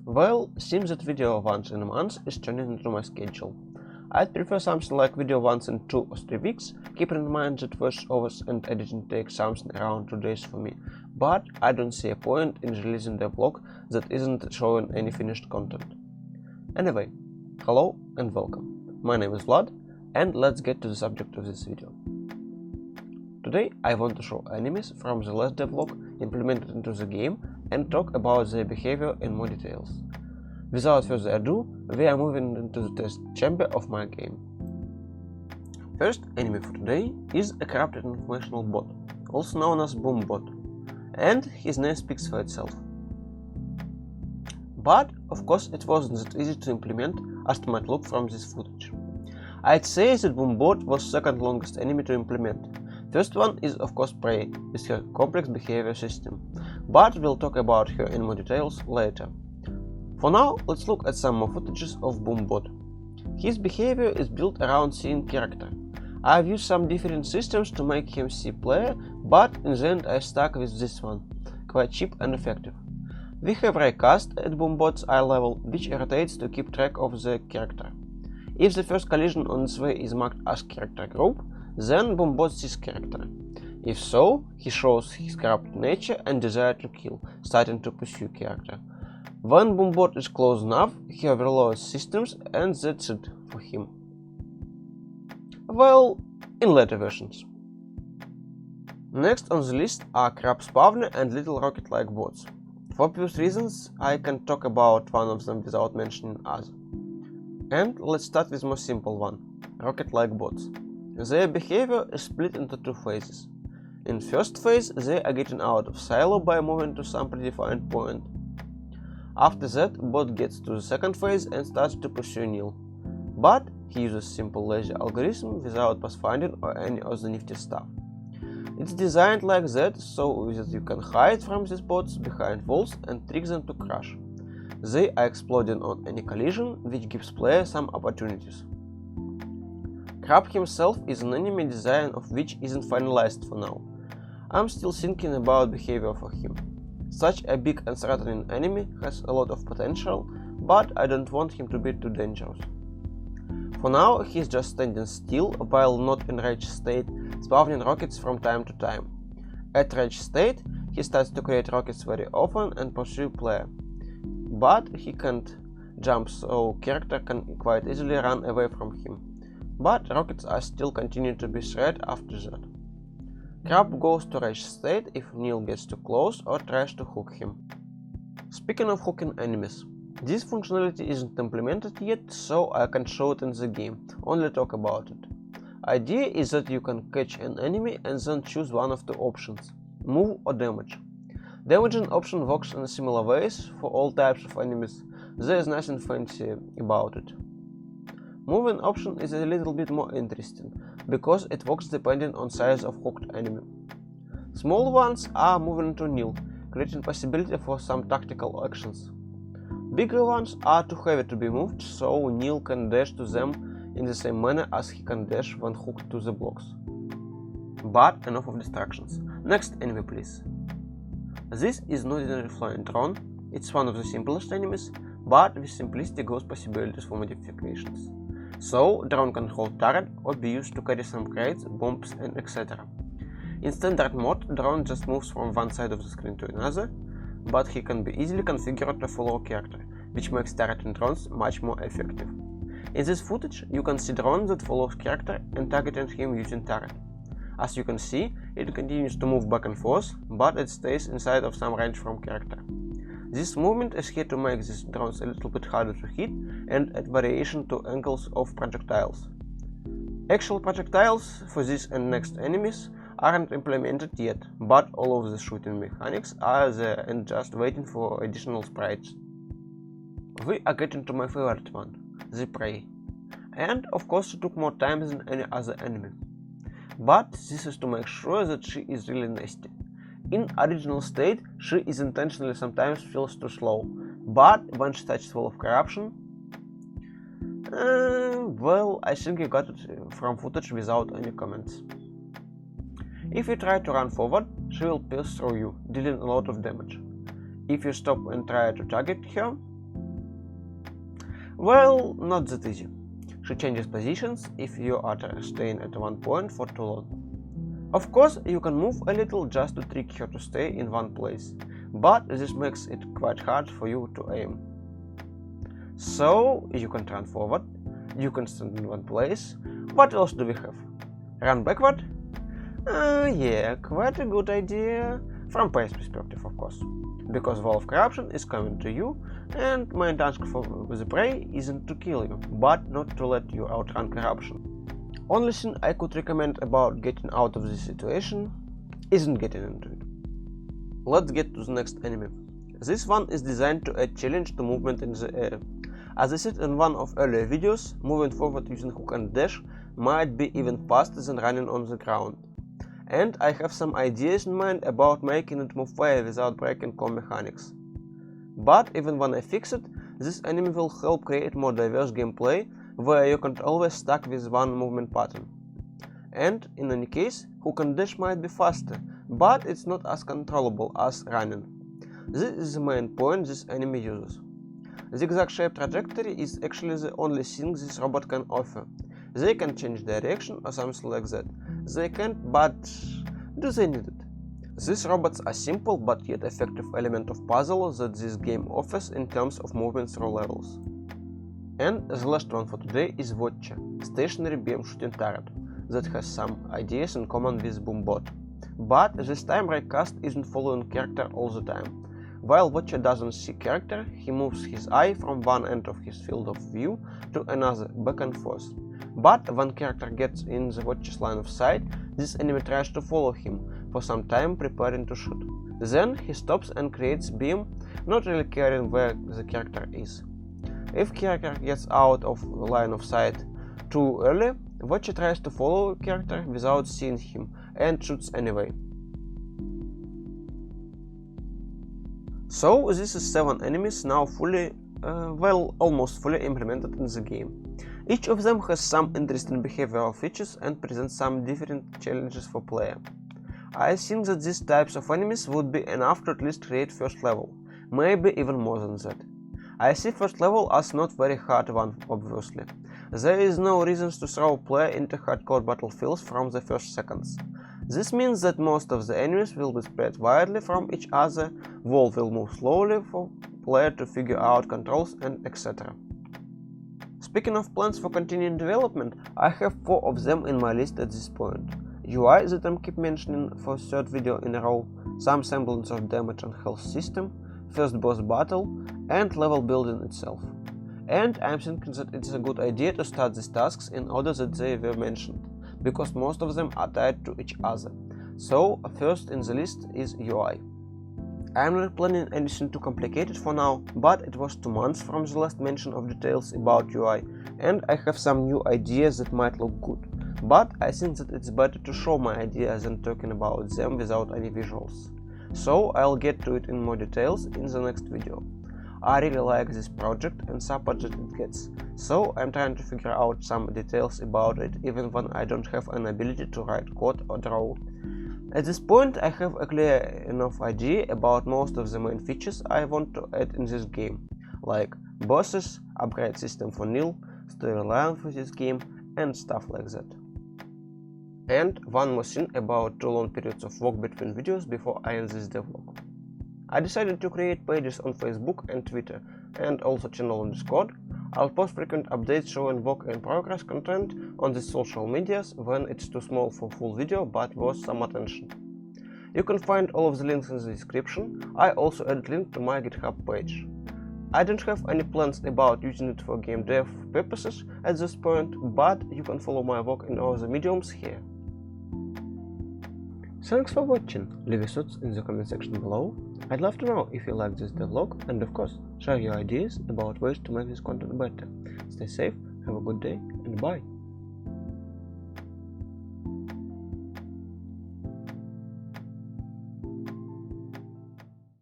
Well, seems that video once in a month is turning into my schedule. I'd prefer something like video once in 2 or 3 weeks, keeping in mind that voiceovers and editing take something around 2 days for me, but I don't see a point in releasing the vlog that isn't showing any finished content. Anyway, hello and welcome. My name is Vlad, and let's get to the subject of this video. Today I want to show enemies from the last devlog implemented into the game and talk about their behavior in more details. Without further ado, we are moving into the test chamber of my game. First enemy for today is a corrupted informational bot, also known as boom bot, and his name speaks for itself. But of course it wasn't that easy to implement as it might look from this footage. I'd say that boom bot was second longest enemy to implement. First one is of course Prey with her complex behavior system, but we'll talk about her in more details later. For now, let's look at some more footages of boom bot. His behavior is built around seeing character. I've used some different systems to make him see player, but in the end I stuck with this one, quite cheap and effective. We have raycast at boom bot's eye level, which rotates to keep track of the character. If the first collision on its way is marked as character group, then boom bot sees character. If so, he shows his corrupt nature and desire to kill, starting to pursue character. When boom bot is close enough, he overloads systems, and that's it for him. Well, in later versions. Next on the list are crab spawner and little rocket-like bots. For obvious reasons, I can talk about one of them without mentioning other. And let's start with more simple one, rocket-like bots. Their behavior is split into 2 phases. In first phase, they are getting out of silo by moving to some predefined point. After that, bot gets to the second phase and starts to pursue nil. But he uses simple lazy algorithm without pathfinding or any other nifty stuff. It's designed like that so that you can hide from these bots behind walls and trick them to crash. They are exploding on any collision, which gives player some opportunities. Crab himself is an enemy design of which isn't finalized for now. I'm still thinking about behavior for him. Such a big and threatening enemy has a lot of potential, but I don't want him to be too dangerous. For now, he's just standing still while not in rage state, spawning rockets from time to time. At rage state, he starts to create rockets very often and pursue player. But he can't jump, so character can quite easily run away from him. But rockets are still continue to be threat after that. Crab goes to rage state if nil gets too close or tries to hook him. Speaking of hooking enemies, this functionality isn't implemented yet, so I can't show it in the game, only talk about it. Idea is that you can catch an enemy and then choose one of 2 options, move or damage. Damaging option works in similar ways for all types of enemies, there is nothing fancy about it. Moving option is a little bit more interesting, because it works depending on size of hooked enemy. Small ones are moving to nil, creating possibility for some tactical actions. Bigger ones are too heavy to be moved, so nil can dash to them in the same manner as he can dash when hooked to the blocks. But enough of distractions. Next enemy please. This is not ordinary flying drone, it's one of the simplest enemies, but with simplicity goes possibilities for modifications. So, drone can hold turret or be used to carry some crates, bombs and etc. In standard mode, drone just moves from one side of the screen to another, but he can be easily configured to follow character, which makes targeting drones much more effective. In this footage, you can see drone that follows character and targeting him using turret. As you can see, it continues to move back and forth, but it stays inside of some range from character. This movement is here to make these drones a little bit harder to hit and add variation to angles of projectiles. Actual projectiles for this and next enemies aren't implemented yet, but all of the shooting mechanics are there and just waiting for additional sprites. We are getting to my favorite one, the Prey. And of course it took more time than any other enemy. But this is to make sure that she is really nasty. In original state, she is intentionally sometimes feels too slow, but when she touches full of corruption, well, I think you got it from footage without any comments. If you try to run forward, she will pierce through you, dealing a lot of damage. If you stop and try to target her, Well, not that easy. She changes positions if you are staying at one point for too long. Of course, you can move a little just to trick her to stay in one place, but this makes it quite hard for you to aim. So, you can turn forward, you can stand in one place. What else do we have? Run backward? Yeah, quite a good idea. From pace perspective, of course. Because wall of corruption is coming to you, and main task for the prey isn't to kill you, but not to let you outrun corruption. Only thing I could recommend about getting out of this situation isn't getting into it. Let's get to the next enemy. This one is designed to add challenge to movement in the air. As I said in one of earlier videos, moving forward using hook and dash might be even faster than running on the ground. And I have some ideas in mind about making it move faster without breaking core mechanics. But even when I fix it, this enemy will help create more diverse gameplay where you can't always stuck with one movement pattern. And in any case, hook and dash might be faster, but it's not as controllable as running. This is the main point this enemy uses. Zigzag shaped trajectory is actually the only thing this robot can offer. They can change direction or something like that. They can't, but do they need it? These robots are simple but yet effective element of puzzle that this game offers in terms of movement through levels. And the last one for today is Watcher, stationary beam shooting turret, that has some ideas in common with Boombot. But this time Raycast isn't following character all the time. While Watcher doesn't see character, he moves his eye from one end of his field of view to another, back and forth. But when character gets in the Watcher's line of sight, this enemy tries to follow him for some time, preparing to shoot. Then he stops and creates beam, not really caring where the character is. If character gets out of the line of sight too early, Watcher tries to follow character without seeing him and shoots anyway. So this is 7 enemies now fully, almost fully implemented in the game. Each of them has some interesting behavioral features and presents some different challenges for player. I think that these types of enemies would be enough to at least create first level, maybe even more than that. I see first level as not very hard one, obviously. There is no reasons to throw player into hardcore battlefields from the first seconds. This means that most of the enemies will be spread widely from each other, wall will move slowly for player to figure out controls and etc. Speaking of plans for continuing development, I have 4 of them in my list at this point. UI that I keep mentioning for 3rd video in a row, some semblance of damage and health system, first boss battle, and level building itself. And I'm thinking that it's a good idea to start these tasks in order that they were mentioned, because most of them are tied to each other. So first in the list is UI. I'm not planning anything too complicated for now, but it was 2 months from the last mention of details about UI, and I have some new ideas that might look good. But I think that it's better to show my ideas than talking about them without any visuals. So I'll get to it in more details in the next video. I really like this project and support that it gets, so I'm trying to figure out some details about it even when I don't have an ability to write code or draw. At this point I have a clear enough idea about most of the main features I want to add in this game, like bosses, upgrade system for Nil, storyline for this game, and stuff like that. And one more thing about 2 long periods of work between videos before I end this devlog. I decided to create pages on Facebook and Twitter, and also channel on Discord. I'll post frequent updates showing work in progress content on these social medias when it's too small for full video but worth some attention. You can find all of the links in the description. I also added link to my GitHub page. I don't have any plans about using it for game dev purposes at this point, but you can follow my work in all the mediums here. Thanks for watching, leave your thoughts in the comment section below. I'd love to know if you like this devlog, and of course, share your ideas about ways to make this content better. Stay safe, have a good day, and bye!